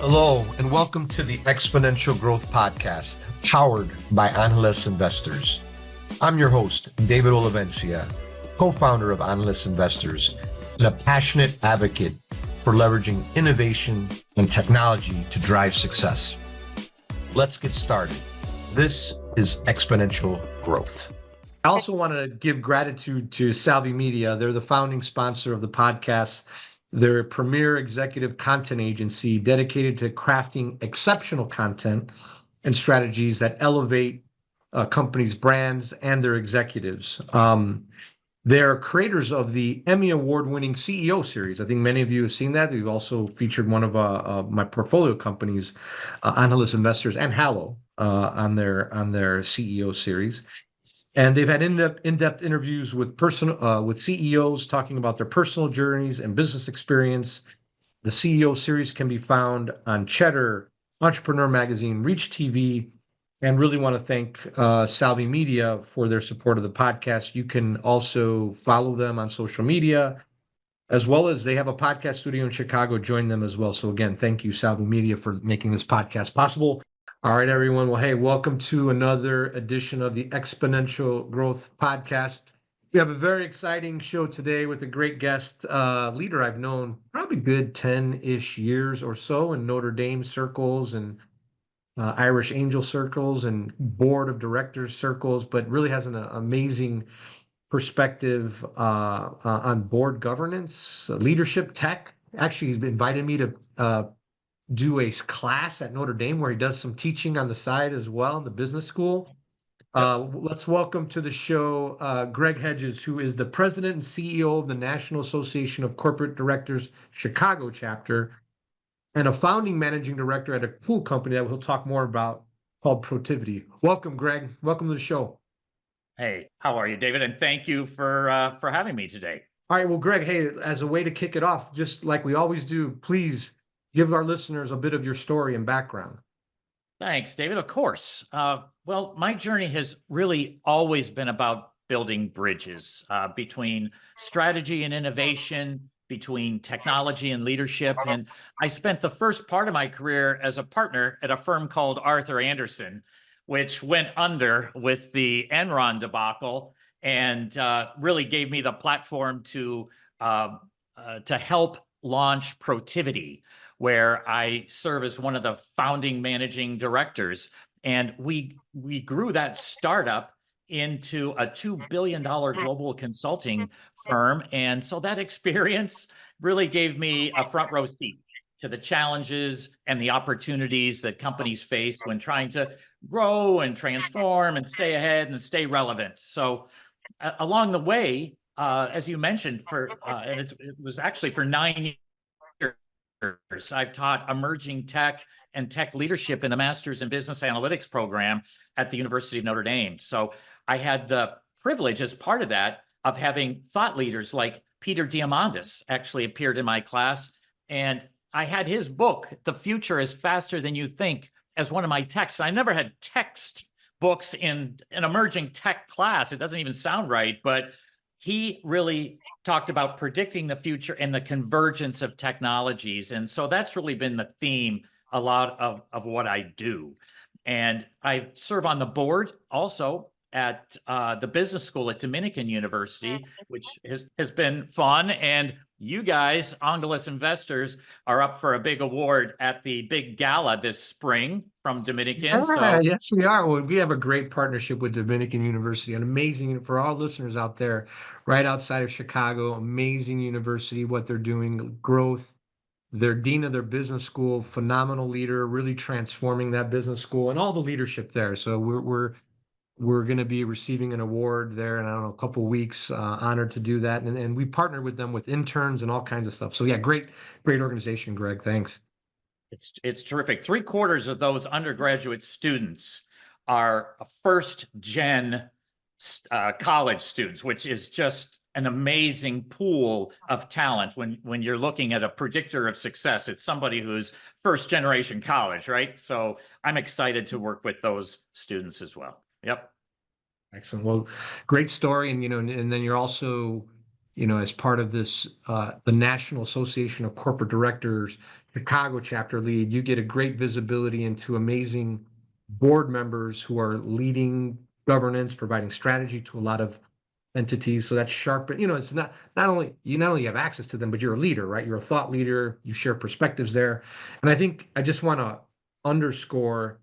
Hello, and welcome to the Exponential Growth Podcast, powered by Analyst Investors. I'm your host, David Olivencia, co-founder of Analyst Investors, and a passionate advocate for leveraging innovation and technology to drive success. Let's get started. This is Exponential Growth. I also want to give gratitude to Salvi Media. They're the founding sponsor of the podcast. They're a premier executive content agency dedicated to crafting exceptional content and strategies that elevate companies' brands and their executives. They're creators of the Emmy Award-winning CEO series. I think many of you have seen that. They've also featured one of my portfolio companies, Analyst Investors and Hallow, on their CEO series. And they've had in-depth interviews with CEOs talking about their personal journeys and business experience. The CEO series can be found on Cheddar, Entrepreneur Magazine, Reach TV, and really want to thank Salvi Media for their support of the podcast. You can also follow them on social media, as well as they have a podcast studio in Chicago. Join them as well. So again, thank you, Salvi Media, for making this podcast possible. All right, everyone. Well, hey, welcome to another edition of the Exponential Growth Podcast. We have a very exciting show today with a great guest, leader I've known probably good 10-ish years or so in Notre Dame circles and Irish Angel circles and board of directors circles, but really has an amazing perspective on board governance, leadership tech. Actually, he's invited me to do a class at Notre Dame where he does some teaching on the side as well in the business school. Let's welcome to the show Greg Hedges, who is the president and CEO of the National Association of Corporate Directors Chicago chapter and a founding managing director at a cool company that we'll talk more about called Protiviti. Welcome, Greg. Welcome to the show. Hey, how are you, David? And thank you for having me today. All right, well, Greg, hey, as a way to kick it off, just like we always do, please give our listeners a bit of your story and background. Thanks, David. Of course. Well, my journey has really always been about building bridges between strategy and innovation, between technology and leadership. And I spent the first part of my career as a partner at a firm called Arthur Andersen, which went under with the Enron debacle and really gave me the platform to help launch Protiviti, where I serve as one of the founding managing directors. And we grew that startup into a $2 billion global consulting firm. And so that experience really gave me a front row seat to the challenges and the opportunities that companies face when trying to grow and transform and stay ahead and stay relevant. So along the way, as you mentioned, and it was actually for 9 years, I've taught emerging tech and tech leadership in the Master's in Business Analytics program at the University of Notre Dame. So I had the privilege as part of that of having thought leaders like Peter Diamandis actually appeared in my class. And I had his book, The Future is Faster Than You Think, as one of my texts. I never had text books in an emerging tech class. It doesn't even sound right, but he really talked about predicting the future and the convergence of technologies. And so that's really been the theme a lot of what I do. And I serve on the board also at the business school at Dominican University, which has been fun. And you guys, Analyst Investors, are up for a big award at the big gala this spring from Dominican. Yes, we are. Well, we have a great partnership with Dominican University, an amazing, for all listeners out there, right outside of Chicago, amazing university, what they're doing, growth. Their dean of their business school, phenomenal leader, really transforming that business school and all the leadership there. So we're going to be receiving an award there in, I don't know, a couple of weeks. Honored to do that, and we partner with them with interns and all kinds of stuff. So yeah, great organization, Greg. Thanks. It's terrific. 3/4 of those undergraduate students are first gen college students, which is just an amazing pool of talent when you're looking at a predictor of success. It's somebody who's first generation college, right? So I'm excited to work with those students as well. Yep. Excellent. Well, great story. And, and then you're also, as part of this, the National Association of Corporate Directors, Chicago chapter lead, you get a great visibility into amazing board members who are leading governance, providing strategy to a lot of entities. So that's sharp. It's not only have access to them, but you're a leader, right? You're a thought leader. You share perspectives there. And I think I just want to underscore,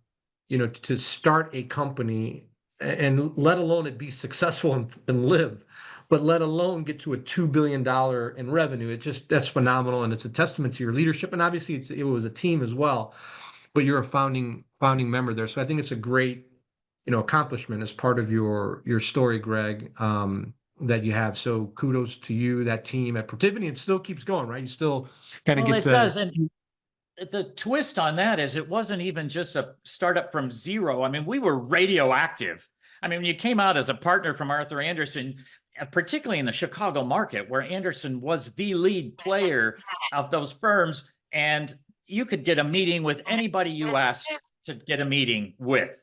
to start a company and let alone it be successful and live, but let alone get to a $2 billion in revenue. That's phenomenal. And it's a testament to your leadership. And obviously it was a team as well, but you're a founding member there. So I think it's a great, accomplishment as part of your story, Greg, that you have. So kudos to you, that team at Protivity. It still keeps going, right? You still kind of Well, get it to. does. And the twist on that is it wasn't even just a startup from zero. I mean, we were radioactive. I mean, when you came out as a partner from Arthur Andersen, particularly in the Chicago market, where Andersen was the lead player of those firms, and you could get a meeting with anybody you asked to get a meeting with,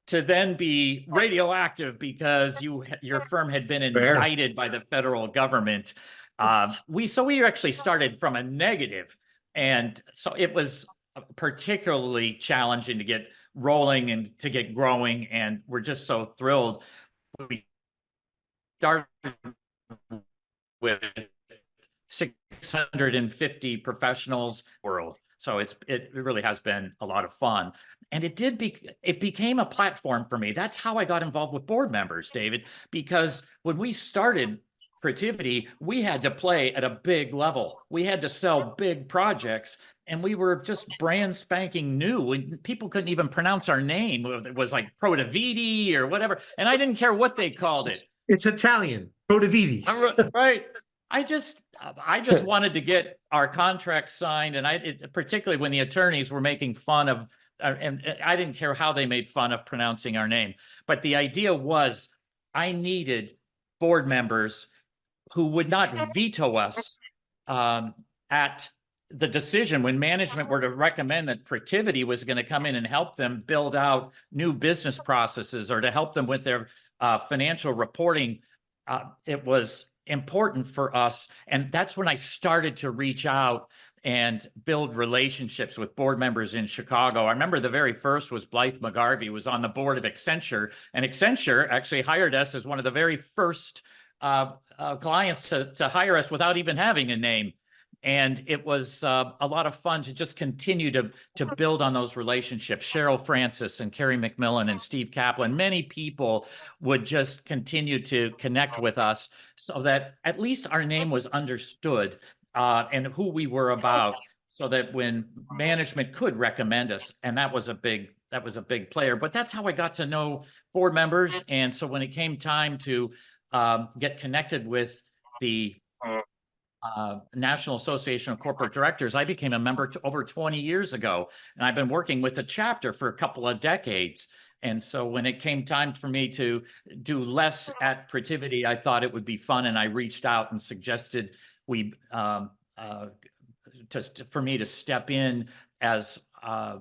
to then be radioactive because your firm had been Fair. indicted by the federal government. We actually started from a negative, and so it was particularly challenging to get rolling and to get growing. And we're just so thrilled. We started with 650 professionals world. So it really has been a lot of fun. And it became a platform for me. That's how I got involved with board members, David, because when we started Creativity, we had to play at a big level. We had to sell big projects, and we were just brand spanking new. And people couldn't even pronounce our name. It was like Prodaviti or whatever. And I didn't care what they called it. It's Italian, Prodaviti. Right. I just wanted to get our contract signed, and particularly when the attorneys were making fun of, and I didn't care how they made fun of pronouncing our name, but the idea was I needed board members who would not veto us at the decision when management were to recommend that Protiviti was going to come in and help them build out new business processes or to help them with their financial reporting. It was important for us. And that's when I started to reach out and build relationships with board members in Chicago. I remember the very first was Blythe McGarvey, who was on the board of Accenture. And Accenture actually hired us as one of the very first clients to hire us without even having a name. And it was a lot of fun to just continue to build on those relationships. Cheryl Francis and Carrie McMillan and Steve Kaplan, many people would just continue to connect with us so that at least our name was understood and who we were about, so that when management could recommend us, and that was a big player. But that's how I got to know board members. And so when it came time to get connected with the National Association of Corporate Directors, I became a member over 20 years ago, and I've been working with the chapter for a couple of decades. And so when it came time for me to do less at Protiviti, I thought it would be fun, and I reached out and suggested for me to step in as a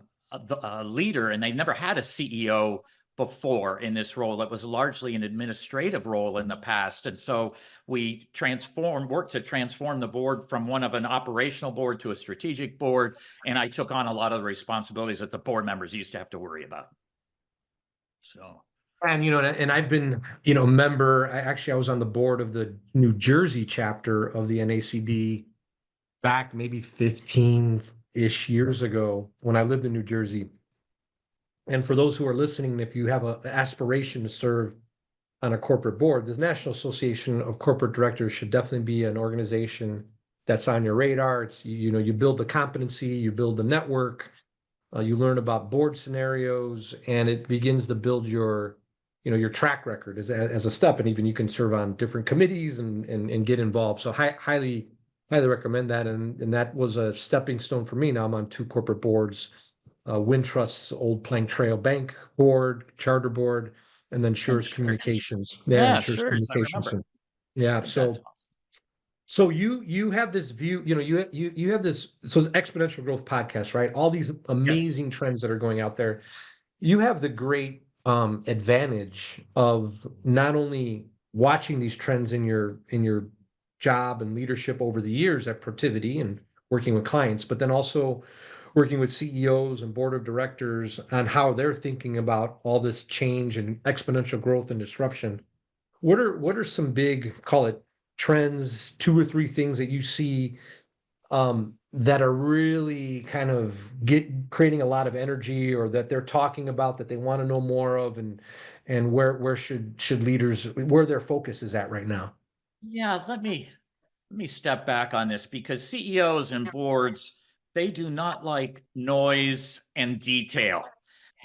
leader. And they never had a CEO before in this role. It was largely an administrative role in the past. And so we worked to transform the board from one of an operational board to a strategic board. And I took on a lot of the responsibilities that the board members used to have to worry about. So. And, and I've been, a member. I was on the board of the New Jersey chapter of the NACD back maybe 15-ish years ago when I lived in New Jersey. And for those who are listening, if you have an aspiration to serve on a corporate board, the National Association of Corporate Directors should definitely be an organization that's on your radar. It's, you build the competency, you build the network, you learn about board scenarios, and it begins to build your track record as a step. And even you can serve on different committees and get involved. So highly recommend that. And that was a stepping stone for me. Now I'm on 2 corporate boards. Wintrust's Old Plank Trail Bank Board, Charter Board, and then Sure's Communications. Yeah, Sure's sure. Communications. Yeah. So, That's awesome. so you have this view, you have this, so it's Exponential Growth Podcast, right? All these amazing trends that are going out there. You have the great advantage of not only watching these trends in your job and leadership over the years at Protiviti and working with clients, but then also working with CEOs and board of directors on how they're thinking about all this change and exponential growth and disruption. What are some big, call it trends, two or three things that you see that are really kind of creating a lot of energy, or that they're talking about that they want to know more of, and where should leaders, where their focus is at right now? Yeah, let me step back on this, because CEOs and boards, they do not like noise and detail.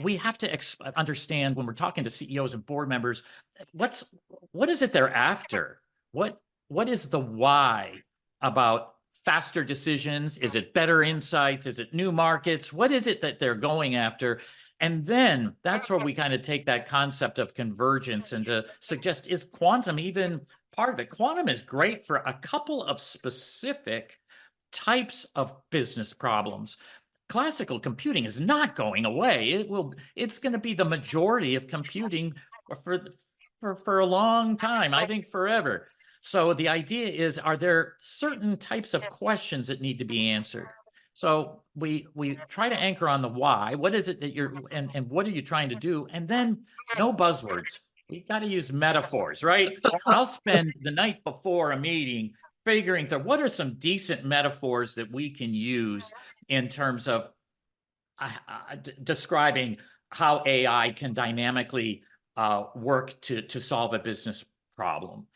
We have to understand, when we're talking to CEOs and board members, what's what is it they're after? What what is the why about faster decisions? Is it better insights? Is it new markets? What is it that they're going after? And then that's where we kind of take that concept of convergence and to suggest, is quantum even part of it? Quantum is great for a couple of specific types of business problems. Classical computing is not going away. It's going to be the majority of computing for, for a long time, I think forever. So the idea is, are there certain types of questions that need to be answered? So we try to anchor on the why. What is it that and what are you trying to do? And then no buzzwords. We got to use metaphors, right? I'll spend the night before a meeting figuring through what are some decent metaphors that we can use in terms of describing how AI can dynamically work to solve a business problem.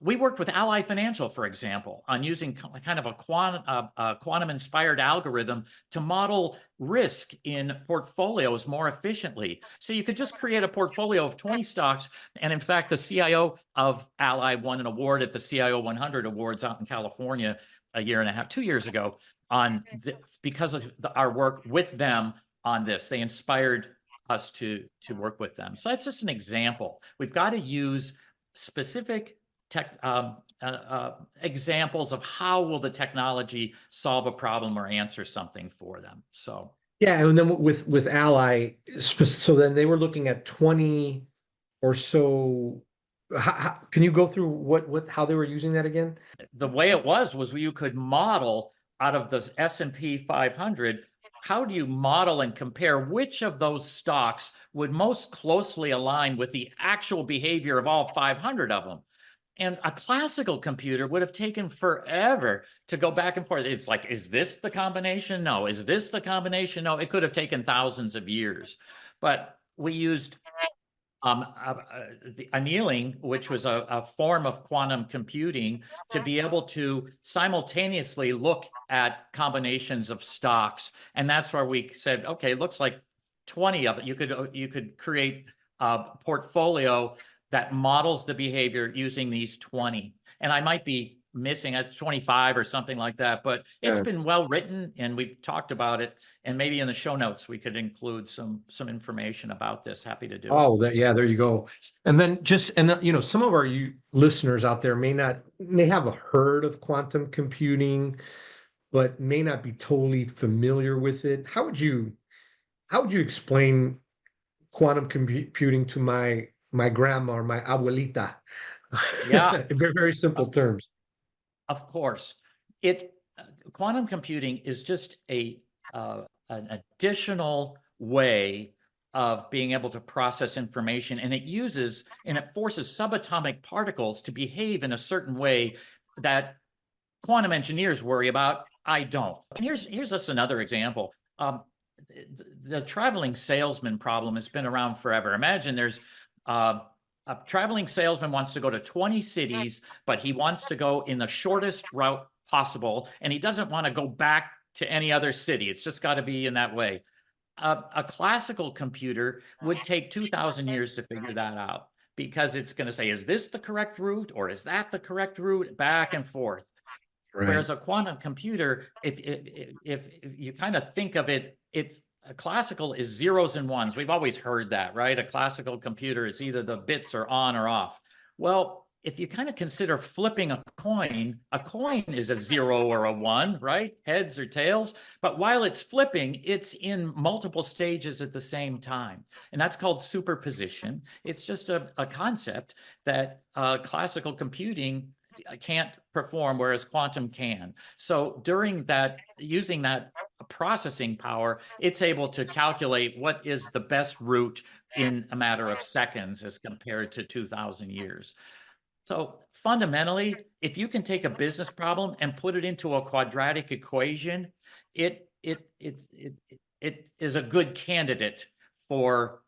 We worked with Ally Financial, for example, on using kind of a quantum-inspired algorithm to model risk in portfolios more efficiently. So you could just create a portfolio of 20 stocks. And in fact, the CIO of Ally won an award at the CIO 100 Awards out in California a year and a half, 2 years ago, because of our work with them on this. They inspired us to work with them. So that's just an example. We've got to use specific examples of how will the technology solve a problem or answer something for them. So Yeah, and then with Ally, so then they were looking at 20 or so. Can you go through what how they were using that again? the way it was you could model out of the S&P 500. How do you model and compare which of those stocks would most closely align with the actual behavior of all 500 of them? And a classical computer would have taken forever to go back and forth. It's like, is this the combination? No. Is this the combination? No. It could have taken thousands of years. But we used the annealing, which was a form of quantum computing, to be able to simultaneously look at combinations of stocks. And that's where we said, okay, it looks like 20 of it. You could create a portfolio that models the behavior using these 20. And I might be missing at 25 or something like that, but it's been well written and we've talked about it. And maybe in the show notes, we could include some information about this. Happy to do it. Oh, yeah, there you go. And then some of our listeners out there may have heard of quantum computing, but may not be totally familiar with it. How would you explain quantum computing to my grandma or my abuelita? Yeah. In very, very simple terms. Of course, quantum computing is just an additional way of being able to process information, and it forces subatomic particles to behave in a certain way that quantum engineers worry about. I don't. And here's just another example. The traveling salesman problem has been around forever. Imagine there's a traveling salesman wants to go to 20 cities, but he wants to go in the shortest route possible, and he doesn't want to go back to any other city. It's just got to be in that way. A classical computer would take 2,000 years to figure that out, because it's going to say, is this the correct route or is that the correct route, back and forth. Right. Whereas a quantum computer, if you kind of think of it, it's a classical is zeros and ones. We've always heard that, right? A classical computer is either the bits are on or off. Well, if you kind of consider flipping a coin is a 0 or a 1, right? Heads or tails. But while it's flipping, it's in multiple stages at the same time. And that's called superposition. It's just a concept that classical computing can't perform, whereas quantum can. So during that, using that processing power, it's able to calculate what is the best route in a matter of seconds as compared to 2,000 years. So fundamentally, if you can take a business problem and put it into a quadratic equation, it is a good candidate for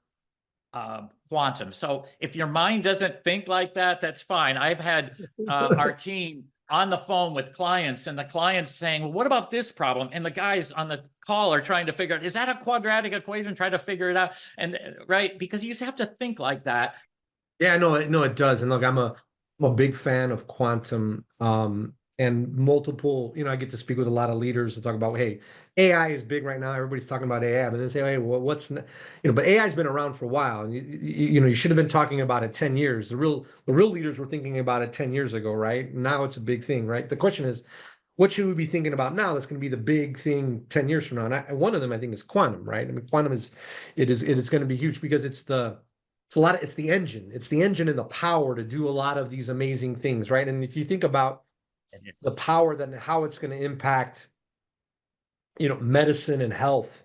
quantum. So if your mind doesn't think like that, that's fine. I've had our team on the phone with clients, and the clients saying, well, what about this problem? And the guys on the call are trying to figure out, is that a quadratic equation? Try to figure it out. And right, because you just have to think like that. Yeah, no, it does. And look, I'm a big fan of quantum, and multiple, I get to speak with a lot of leaders to talk about, hey, AI is big right now. Everybody's talking about AI, but then say, hey, well, but AI's been around for a while, and you should have been talking about it 10 years. The real leaders were thinking about it 10 years ago, right? Now it's a big thing, right? The question is, what should we be thinking about now that's going to be the big thing 10 years from now? And one of them, I think, is quantum, right? I mean, quantum it is going to be huge because it's the engine. It's the engine and the power to do a lot of these amazing things, right? And if you think about the power, then how it's going to impact, medicine and health,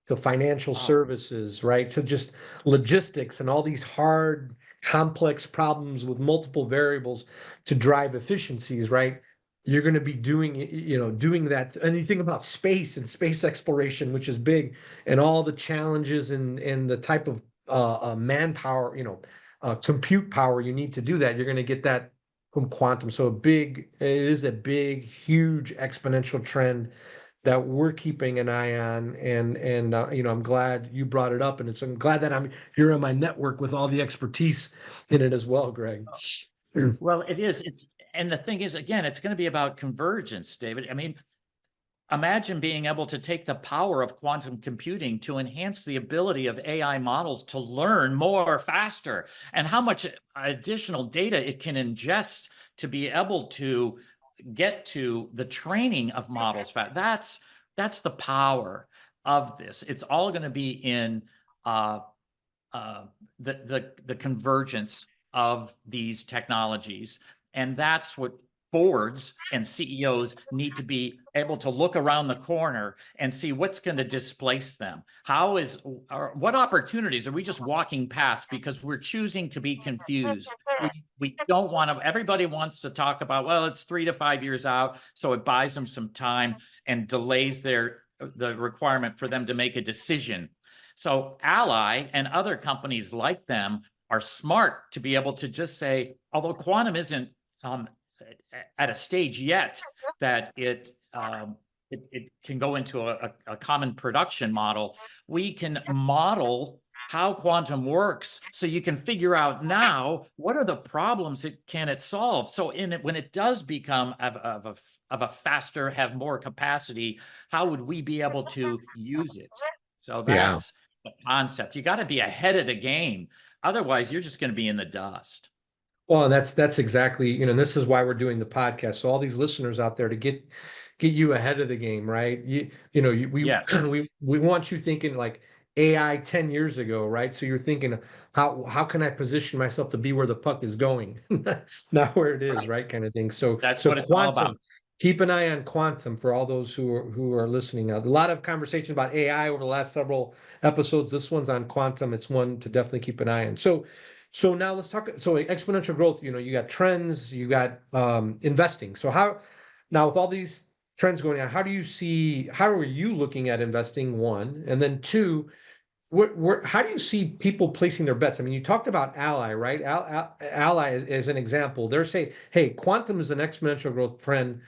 to financial services, right? To just logistics and all these hard, complex problems with multiple variables to drive efficiencies, right? You're going to be doing that. And you think about space and space exploration, which is big, and all the challenges and the type of manpower, compute power you need to do that. You're going to get that from quantum. So it is a big, huge exponential trend that we're keeping an eye on. And I'm glad you brought it up, and I'm glad that I'm here in my network with all the expertise in it as well, Greg. Well, it is. And the thing is, again, it's going to be about convergence, David. I mean, imagine being able to take the power of quantum computing to enhance the ability of AI models to learn more faster, and how much additional data it can ingest to be able to get to the training of models. That's the power of this. It's all going to be in the convergence of these technologies, and that's what boards and CEOs need to be able to look around the corner and see what's going to displace them. What opportunities are we just walking past because we're choosing to be confused? We don't want to, everybody wants to talk about, well, it's 3 to 5 years out, so it buys them some time and delays the requirement for them to make a decision. So Ally and other companies like them are smart to be able to just say, although quantum isn't at a stage yet that it can go into a common production model, we can model how quantum works, so you can figure out now what are the problems it solve. So when it does become of a faster, have more capacity, how would we be able to use it? So that's the concept. You got to be ahead of the game. Otherwise, you're just going to be in the dust. Well, and that's exactly, and this is why we're doing the podcast. So all these listeners out there, to get you ahead of the game, right? Yes. we want you thinking like AI 10 years ago, right? So you're thinking, how can I position myself to be where the puck is going, not where it is, right? Kind of thing. So that's what it's all about. Keep an eye on quantum for all those who are listening now. A lot of conversation about AI over the last several episodes. This one's on quantum. It's one to definitely keep an eye on. So now let's talk. So exponential growth, you got trends, you got investing. So now with all these trends going on, how are you looking at investing, one? And then two, how do you see people placing their bets? I mean, you talked about Ally, right? Ally is an example. They're saying, hey, quantum is an exponential growth trend.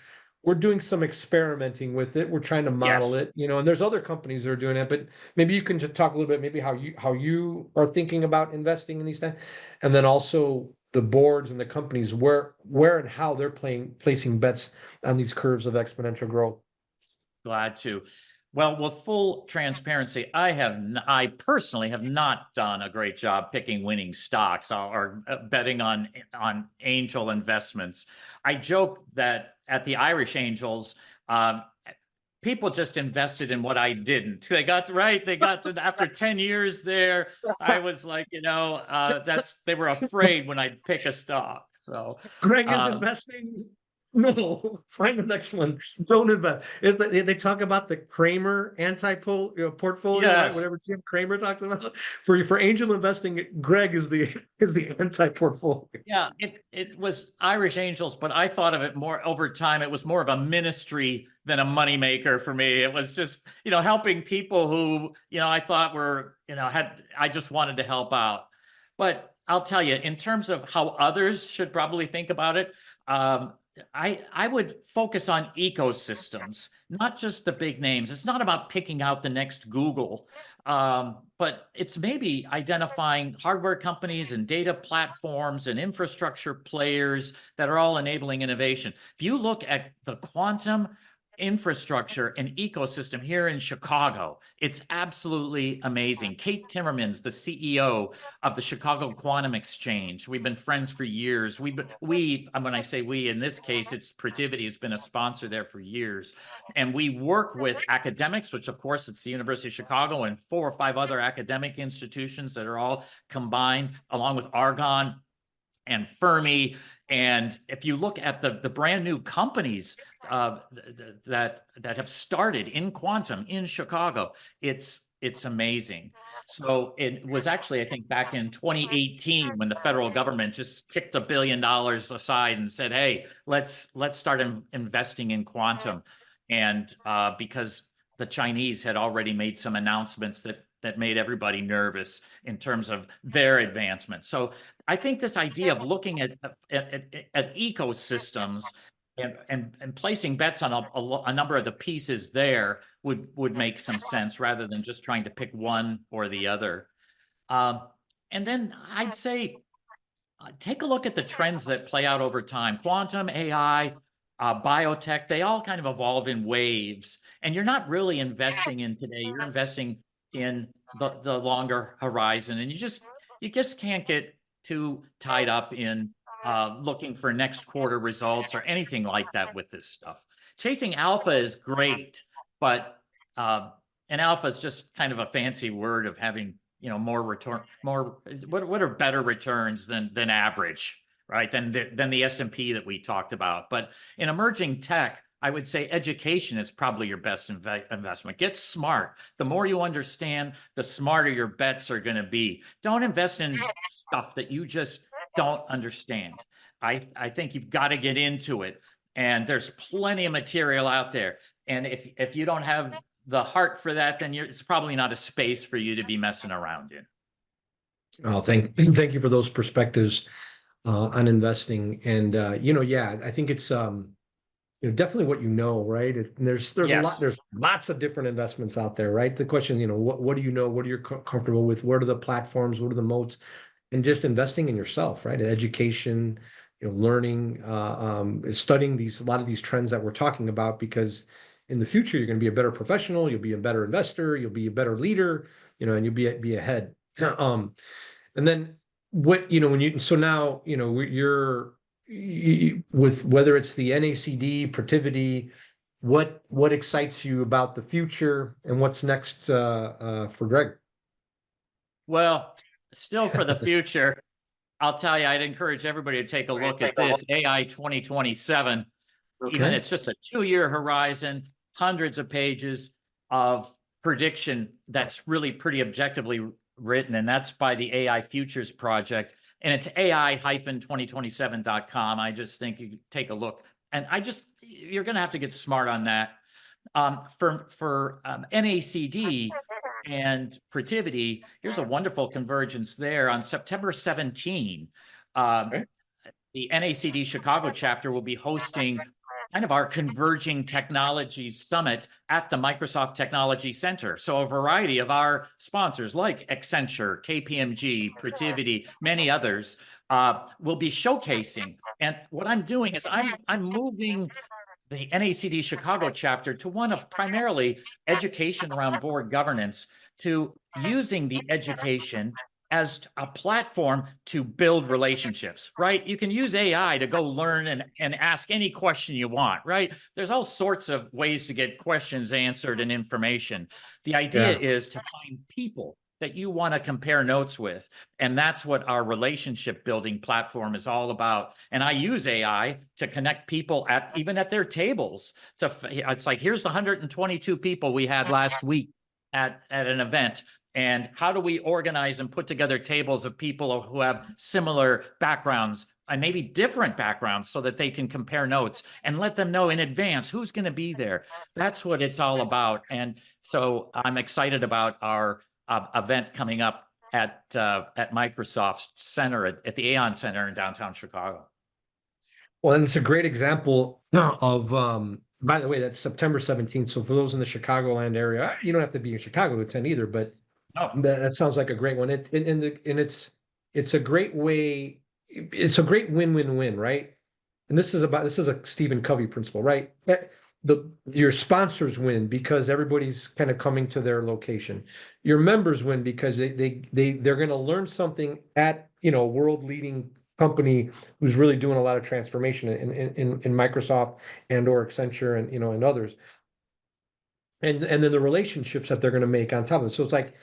We're doing some experimenting with it. We're trying to model it, and there's other companies that are doing it, but maybe you can just talk a little bit, maybe how you are thinking about investing in these things. And then also the boards and the companies, where and how they're placing bets on these curves of exponential growth. Glad to. Well, with full transparency, I personally have not done a great job picking winning stocks or betting on angel investments. I joke that at the Irish Angels, people just invested in what I didn't. They got after 10 years there. I was like, they were afraid when I'd pick a stock. So, Greg is investing. No, find the next one. Don't invest. They talk about the Kramer portfolio, right? yes. Whatever Jim Kramer talks about. For angel investing, Greg is the anti-portfolio. Yeah, it was Irish Angels, but I thought of it more over time. It was more of a ministry than a moneymaker for me. It was just, helping people who, I thought were, I just wanted to help out. But I'll tell you, in terms of how others should probably think about it, I would focus on ecosystems, not just the big names. It's not about picking out the next Google, but it's maybe identifying hardware companies and data platforms and infrastructure players that are all enabling innovation. If you look at the quantum infrastructure and ecosystem here in Chicago, it's absolutely amazing. Kate Timmermans, the CEO of the Chicago Quantum Exchange. We've been friends for years. When I say we, in this case, it's Protiviti has been a sponsor there for years. And we work with academics, which of course it's the University of Chicago and 4 or 5 other academic institutions that are all combined along with Argonne and Fermi. And if you look at the brand new companies that have started in quantum in Chicago, it's amazing. So it was actually, I think, back in 2018 when the federal government just kicked $1 billion aside and said, "Hey, let's start investing in quantum," and because the Chinese had already made some announcements that made everybody nervous in terms of their advancement. So I think this idea of looking at ecosystems and placing bets on a number of the pieces there would make some sense rather than just trying to pick one or the other. And then I'd say take a look at the trends that play out over time. Quantum, AI, biotech, they all kind of evolve in waves. And you're not really investing in today. You're investing in the longer horizon. And you just can't get too tied up in looking for next quarter results or anything like that with this stuff. Chasing alpha is great, but an alpha is just kind of a fancy word of having more return, what are better returns than average, right? Than the S&P that we talked about. But in emerging tech, I would say education is probably your best investment. Get smart. The more you understand, the smarter your bets are going to be. Don't invest in stuff that you just don't understand. I think you've got to get into it. And there's plenty of material out there. And if you don't have the heart for that, then it's probably not a space for you to be messing around in. Oh, thank you for those perspectives on investing. And yeah, I think it's definitely what right? There's a lot, there's lots of different investments out there, right? The question, what do you know? What are you comfortable with? What are the platforms? What are the moats? And just investing in yourself, right? Education, learning, studying a lot of these trends that we're talking about, because in the future you're going to be a better professional, you'll be a better investor, you'll be a better leader, and you'll be ahead. And then so now you're with whether it's the NACD, Protiviti, what excites you about the future and what's next for Greg? Well, still for the future, I'll tell you, I'd encourage everybody to take a look at this AI 2027. Okay. Even it's just a 2-year horizon, hundreds of pages of prediction that's really pretty objectively written, and that's by the AI Futures Project, and it's ai-2027.com. I just think you take a look, and you're going to have to get smart on that. For NACD and Protiviti, here's a wonderful convergence there. On September 17, the NACD Chicago chapter will be hosting kind of our Converging Technologies Summit at the Microsoft Technology Center. So a variety of our sponsors like Accenture, KPMG, Protiviti, many others will be showcasing. And what I'm doing is I'm moving the NACD Chicago chapter to one of primarily education around board governance, to using the education as a platform to build relationships, right? You can use AI to go learn and ask any question you want, right? There's all sorts of ways to get questions answered and information. The idea is to find people that you want to compare notes with. And that's what our relationship building platform is all about. And I use AI to connect people even at their tables. It's like, here's the 122 people we had last week at an event. And how do we organize and put together tables of people who have similar backgrounds and maybe different backgrounds so that they can compare notes and let them know in advance who's going to be there. That's what it's all about. And so I'm excited about our event coming up at Microsoft Center, at the Aon Center in downtown Chicago. Well, and it's a great example of, by the way, that's September 17th. So for those in the Chicagoland area, you don't have to be in Chicago to attend either, but that sounds like a great one. It's a great way. It's a great win-win-win, right? And this is a Stephen Covey principle, right? Your sponsors win because everybody's kind of coming to their location. Your members win because they're going to learn something at, a world leading company who's really doing a lot of transformation in Microsoft and or Accenture and others. And then the relationships that they're going to make on top of it. So it's like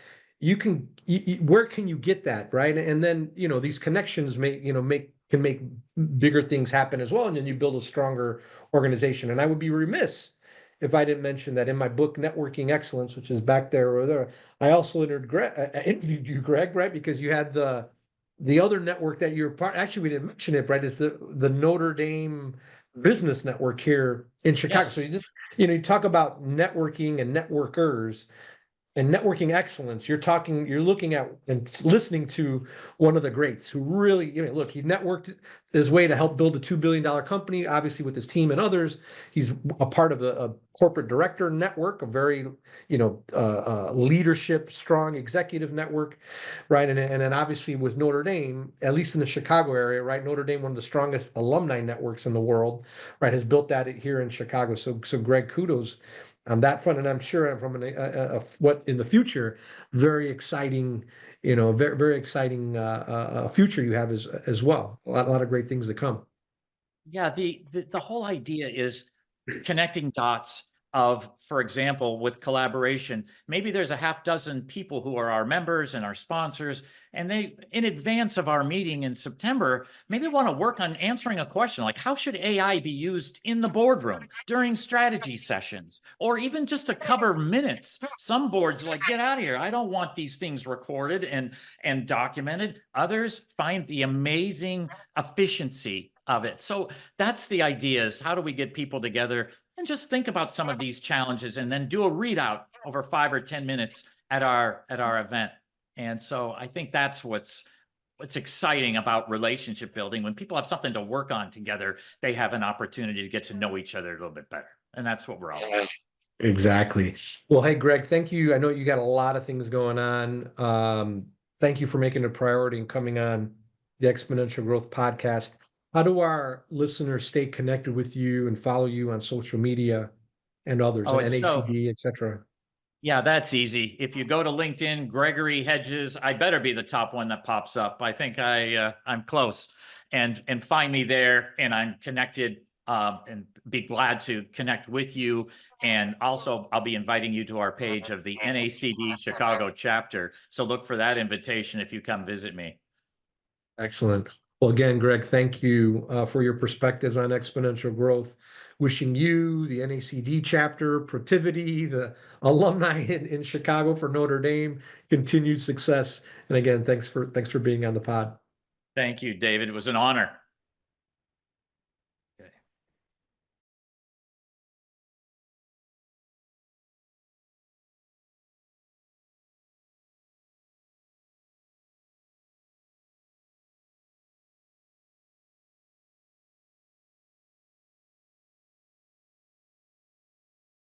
where can you get that, right? And then these connections can make bigger things happen as well, and then you build a stronger organization. And I would be remiss if I didn't mention that in my book Networking Excellence, which is back there or there, I also interviewed you, Greg, right? Because you had the other network that you're part. Actually, we didn't mention it, right? It's the Notre Dame Business Network here in Chicago. Yes. So you talk about networking and networkers and networking excellence. You're looking at and listening to one of the greats who really, look, he networked his way to help build a $2 billion company, obviously with his team and others. He's a part of a corporate director network, a very, leadership, strong executive network, right? And then obviously with Notre Dame, at least in the Chicago area, right? Notre Dame, one of the strongest alumni networks in the world, right? Has built that here in Chicago. So Greg, kudos on that front, and I'm sure from what in the future, very exciting, very, very exciting future you have as well. A lot of great things to come. Yeah, the whole idea is connecting dots of, for example, with collaboration. Maybe there's a half dozen people who are our members and our sponsors, and they, in advance of our meeting in September, maybe want to work on answering a question like, how should AI be used in the boardroom during strategy sessions, or even just to cover minutes? Some boards are like, get out of here. I don't want these things recorded and documented. Others find the amazing efficiency of it. So that's the idea, is how do we get people together and just think about some of these challenges and then do a readout over 5 or 10 minutes at our event. And so I think that's what's exciting about relationship building. When people have something to work on together, they have an opportunity to get to know each other a little bit better. And that's what we're all about. Exactly. Well, hey, Greg, thank you. I know you got a lot of things going on. Thank you for making it a priority and coming on the Exponential Growth Podcast. How do our listeners stay connected with you and follow you on social media and others, and NACD, et cetera? Yeah, that's easy. If you go to LinkedIn, Gregory Hedges, I better be the top one that pops up. I think I'm close, and find me there, and I'm connected, and be glad to connect with you. And also, I'll be inviting you to our page of the NACD Chicago chapter. So look for that invitation if you come visit me. Excellent. Well, again, Greg, thank you for your perspectives on exponential growth. Wishing you, the NACD chapter, Protiviti, the alumni in Chicago for Notre Dame, continued success. And again, thanks for being on the pod. Thank you, David. It was an honor.